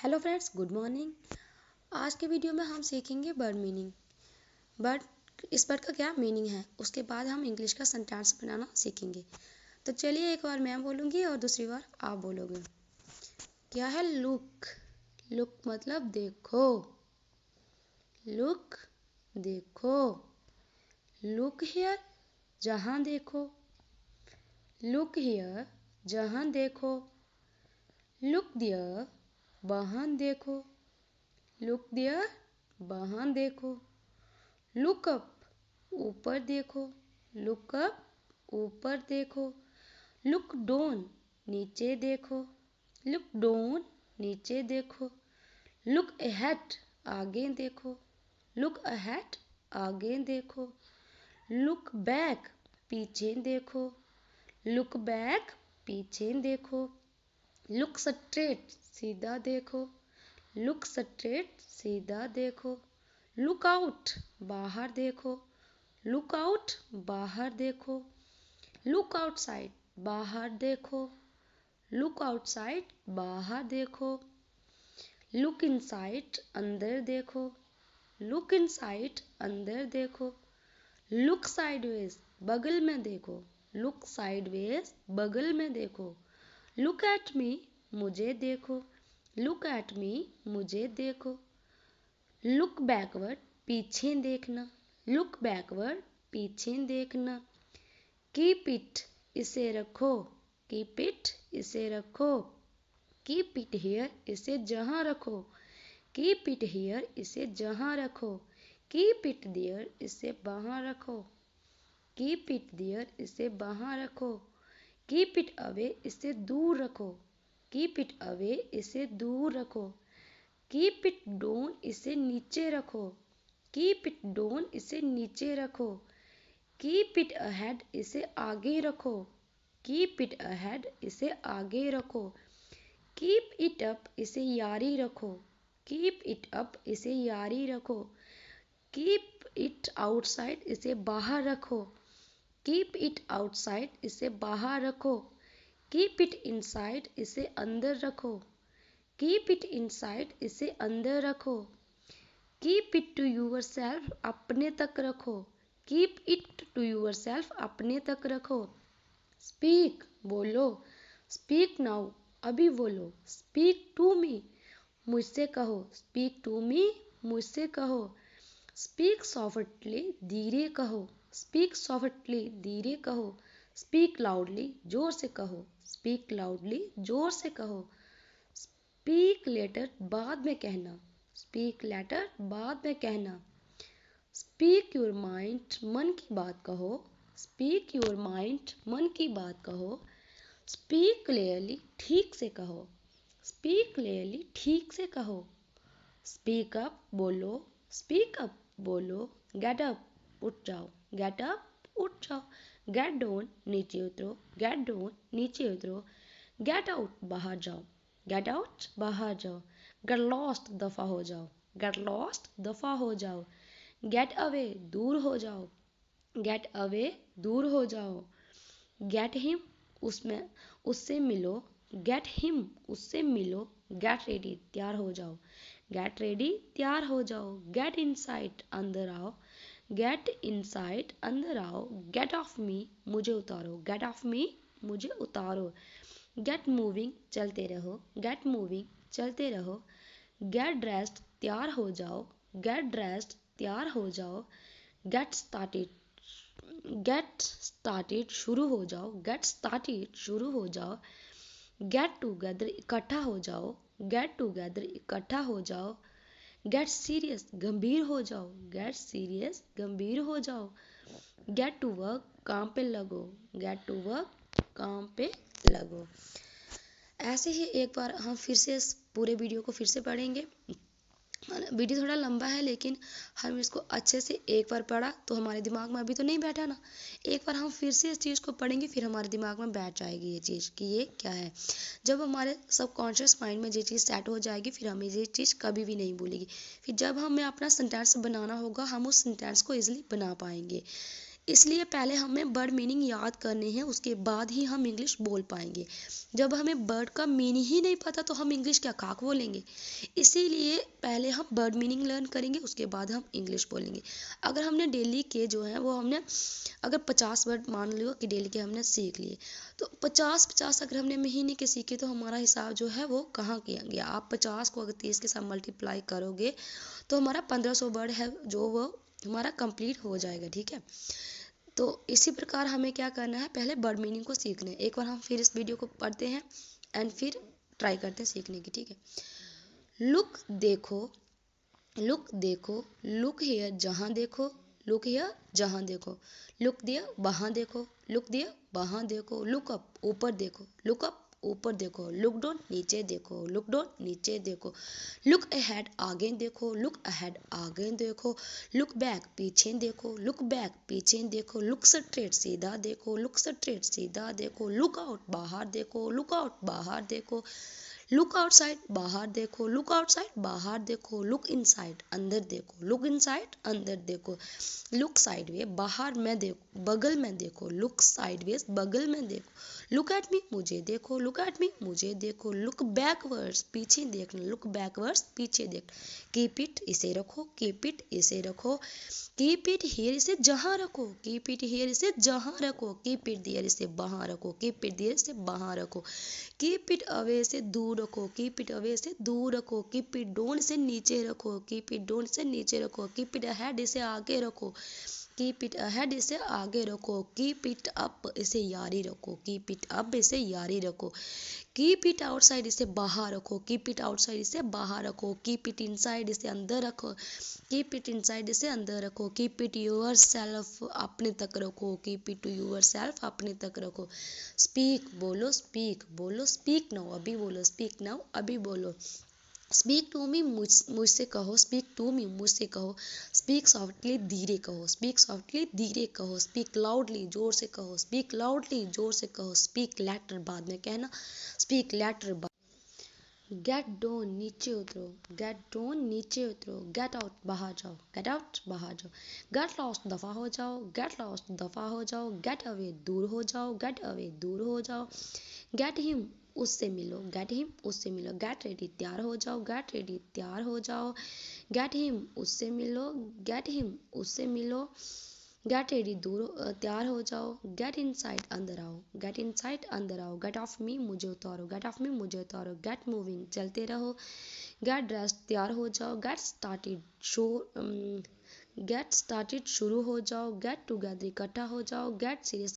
Hello friends, good morning. आज के video में हम सीखेंगे बर्ड मीनिंग। इस वर्ड का क्या मीनिंग है, उसके बाद हम इंग्लिश का सेंटेंस बनाना सीखेंगे। तो चलिए, एक बार मैं बोलूँगी और दूसरी बार आप बोलोगे। क्या है लुक? लुक मतलब देखो। लुक देखो। लुक हियर जहाँ देखो। लुक हियर जहाँ देखो। लुक दियर वहाँ देखो। लुक दियर वहाँ देखो। लुक अप ऊपर देखो। लुक अप ऊपर देखो। लुक डाउन नीचे देखो। लुक डाउन नीचे देखो। लुक अहेड आगे देखो। लुक अहेड आगे देखो। लुक बैक पीछे देखो। लुक बैक पीछे देखो। लुक स्ट्रेट सीधा देखो। लुक स्ट्रेट सीधा देखो। लुक आउट बाहर देखो। लुक आउट बाहर देखो। लुक आउटसाइड बाहर देखो। लुक आउटसाइड बाहर देखो। लुक इनसाइड अंदर देखो। लुक इनसाइड अंदर देखो। लुक साइडवेज बगल में देखो। लुक साइडवेज बगल में देखो। लुक एट मी मुझे देखो। लुक एट मी मुझे देखो। लुक बैकवर्ड पीछे देखना। लुक बैकवर्ड पीछे देखना। कीप इट इसे रखो। कीप इट इसे रखो। कीप इट हियर इसे जहाँ रखो। कीप इट हियर इसे जहाँ रखो। कीप इट देयर इसे वहाँ रखो। कीप इट देयर इसे वहाँ रखो। कीप इट अवे इसे दूर रखो। कीप इट अवे इसे दूर रखो। कीप इट डाउन इसे नीचे रखो। कीप इट डाउन इसे नीचे रखो। कीप इट अहेड इसे आगे रखो। कीप इट अहेड इसे आगे रखो। कीप इट अप इसे जारी रखो। कीप इट अप इसे जारी रखो। कीप इट आउटसाइड इसे बाहर रखो। कीप इट आउटसाइड इसे बाहर रखो। कीप इट इनसाइड इसे अंदर रखो। कीप इट इनसाइड इसे अंदर रखो। Keep it to yourself अपने तक रखो। Keep it to yourself अपने तक रखो। स्पीक बोलो। स्पीक नाउ अभी बोलो। स्पीक टू मी मुझसे कहो। स्पीक टू मी मुझसे कहो। स्पीक सॉफ्टली धीरे कहो। स्पीक सॉफ्टली धीरे कहो। स्पीक लाउडली जोर से कहो। स्पीक लाउडली जोर से कहो। स्पीक लेटर बाद में कहना। स्पीक लेटर बाद में कहना। स्पीक योर माइंड मन की बात कहो। स्पीक योर माइंड मन की बात कहो। स्पीक क्लियरली ठीक से कहो। स्पीक क्लियरली ठीक से कहो। स्पीक अप बोलो। स्पीक अप बोलो। गेट अप उठ जाओ। गेट अप उठ जाओ। गेट डाउन नीचे उतरो। गेट डाउन नीचे उतरो। गेट आउट बाहर जाओ। गेट आउट बाहर जाओ। गेट लॉस्ट दफा हो जाओ। गेट लॉस्ट दफा हो जाओ। गेट अवे दूर हो जाओ। गेट अवे दूर हो जाओ। गेट हिम उससे मिलो। गेट हिम उससे मिलो। गेट रेडी तैयार हो जाओ। गेट रेडी तैयार हो जाओ। गेट इनसाइड अंदर आओ। गेट इनसाइड अंदर आओ। गेट ऑफ मी मुझे उतारो। गेट ऑफ मी मुझे उतारो। गेट मूविंग चलते रहो। गेट मूविंग चलते रहो। गेट ड्रेस्ड तैयार हो जाओ। गेट ड्रेस्ड तैयार हो जाओ। गेट स्टार्टेड शुरू हो जाओ। गेट स्टार्टेड शुरू हो जाओ। गेट टूगेदर इकट्ठा हो जाओ। गेट टूगेदर इकट्ठा हो जाओ। गेट सीरियस गंभीर हो जाओ। गेट सीरियस गंभीर हो जाओ। गेट टू वर्क काम पे लगो। गेट टू वर्क काम पे लगो। ऐसे ही एक बार हम फिर से इस पूरे वीडियो को फिर से पढ़ेंगे। वीडियो थोड़ा लंबा है, लेकिन हम इसको अच्छे से एक बार पढ़ा तो हमारे दिमाग में अभी तो नहीं बैठा ना। एक बार हम फिर से इस चीज़ को पढ़ेंगे, फिर हमारे दिमाग में बैठ जाएगी ये चीज़ कि ये क्या है। जब हमारे सबकॉन्शियस माइंड में ये चीज़ सेट हो जाएगी, फिर हमें ये चीज़ कभी भी नहीं भूलेगी। फिर जब हमें अपना सेंटेंस बनाना होगा, हम उस सेंटेंस को ईजिली बना पाएंगे। इसलिए पहले हमें वर्ड मीनिंग याद करने हैं, उसके बाद ही हम इंग्लिश बोल पाएंगे। जब हमें वर्ड का मीनिंग ही नहीं पता तो हम इंग्लिश क्या खाक बोलेंगे। इसीलिए पहले हम वर्ड मीनिंग लर्न करेंगे, उसके बाद हम इंग्लिश बोलेंगे। अगर हमने डेली के जो है वो हमने अगर 50 वर्ड मान लो कि डेली के हमने सीख लिए, तो 50 अगर हमने महीने के सीखे तो हमारा हिसाब जो है वो कहाँ किया गया। आप 50 को अगर 30 के साथ मल्टीप्लाई करोगे तो हमारा 1500 वर्ड है जो वो हमारा कंप्लीट हो जाएगा। ठीक है, तो इसी प्रकार हमें क्या करना है, पहले वर्ड मीनिंग को सीखना है। एक बार हम फिर इस वीडियो को पढ़ते हैं एंड फिर ट्राई करते हैं सीखने की। ठीक है, लुक देखो, लुक देखो, लुक हियर जहाँ देखो, लुक हियर जहाँ देखो, लुक दिया वहाँ देखो, लुक दिया वहाँ देखो, लुक अप ऊपर देखो, लुक अप ऊपर देखो, लुक डाउन नीचे देखो, लुक डाउन नीचे देखो, लुक अहेड आगे देखो, लुक अहेड आगे देखो, लुक बैक पीछे देखो, लुक बैक पीछे देखो, लुक स्ट्रेट सीधा देखो, लुक स्ट्रेट सीधा देखो, लुक आउट बाहर देखो, लुक आउट बाहर देखो, लुक आउटसाइड बाहर देखो, लुक आउटसाइड बाहर देखो, लुक इनसाइड अंदर देखो, लुक इनसाइड अंदर देखो, लुक साइडवे बाहर में देखो बगल में देखो, लुक साइडवेज बगल में देखो, लुक एट मी मुझे देखो, लुक एट मी मुझे देखो, लुक बैकवर्ड्स पीछे देखना, लुक बैकवर्ड्स पीछे देख, कीप इट इसे रखो, कीप इट इसे रखो, कीप इट हियर इसे जहाँ रखो, कीप इट हियर इसे जहाँ रखो, कीप इट देयर इसे वहाँ रखो, कीप इट देयर इसे वहाँ रखो, कीप इट अवे से दूर रखो, कीप इट अवे से दूर रखो, कीप इट डोंट से नीचे रखो, कीप इट डोंट से नीचे रखो, कीप इट अहेड इसे आगे रखो, कीप इट अहेड इसे आगे रखो, कीप इट अप इसे यारी रखो, कीप इट अप इसे यारी रखो, कीप इट आउटसाइड इसे बाहर रखो, कीप इट आउटसाइड इसे बाहर रखो, कीप इट इनसाइड इसे अंदर रखो, कीप इट इनसाइड इसे अंदर रखो, कीप इट योर सेल्फ अपने तक रखो, keep it to yourself अपने तक रखो, स्पीक बोलो, स्पीक बोलो, स्पीक नाउ अभी बोलो, स्पीक नाउ अभी बोलो, स्पीक टू मी मुझसे कहो, स्पीक टू मी मुझसे कहो, स्पीक सॉफ्टली धीरे कहो, स्पीक सॉफ्टली धीरे कहो, स्पीक लाउडली जोर से कहो, स्पीक लाउडली जोर से कहो, स्पीक लेटर बाद में कहना, स्पीक लेटर बाद, गेट डाउन नीचे उतरो, गेट डाउन नीचे उतरो, गेट आउट बाहर जाओ, गेट आउट बाहर जाओ, गेट लॉस्ट दफा हो जाओ, गेट लॉस्ट दफा हो जाओ, गेट अवे दूर हो जाओ, गेट अवे दूर हो जाओ, गेट हिम उससे मिलो, गेट हिम उससे मिलो, गेट रेडी तैयार हो जाओ, गेट रेडी तैयार हो जाओ, गेट हिम उससे मिलो, गेट हिम उससे मिलो, गेट रेडी दूर तैयार हो जाओ, गेट इनसाइड अंदर आओ, गेट इनसाइड अंदर आओ, गेट ऑफ मी मुझे उतारो, गेट ऑफ मी मुझे उतारो, गेट मूविंग चलते रहो, गेट ड्रेस तैयार हो जाओ, get started show get started शुरू हो जाओ, गेट टुगेदर इकट्ठा हो जाओ, गेट सीरियस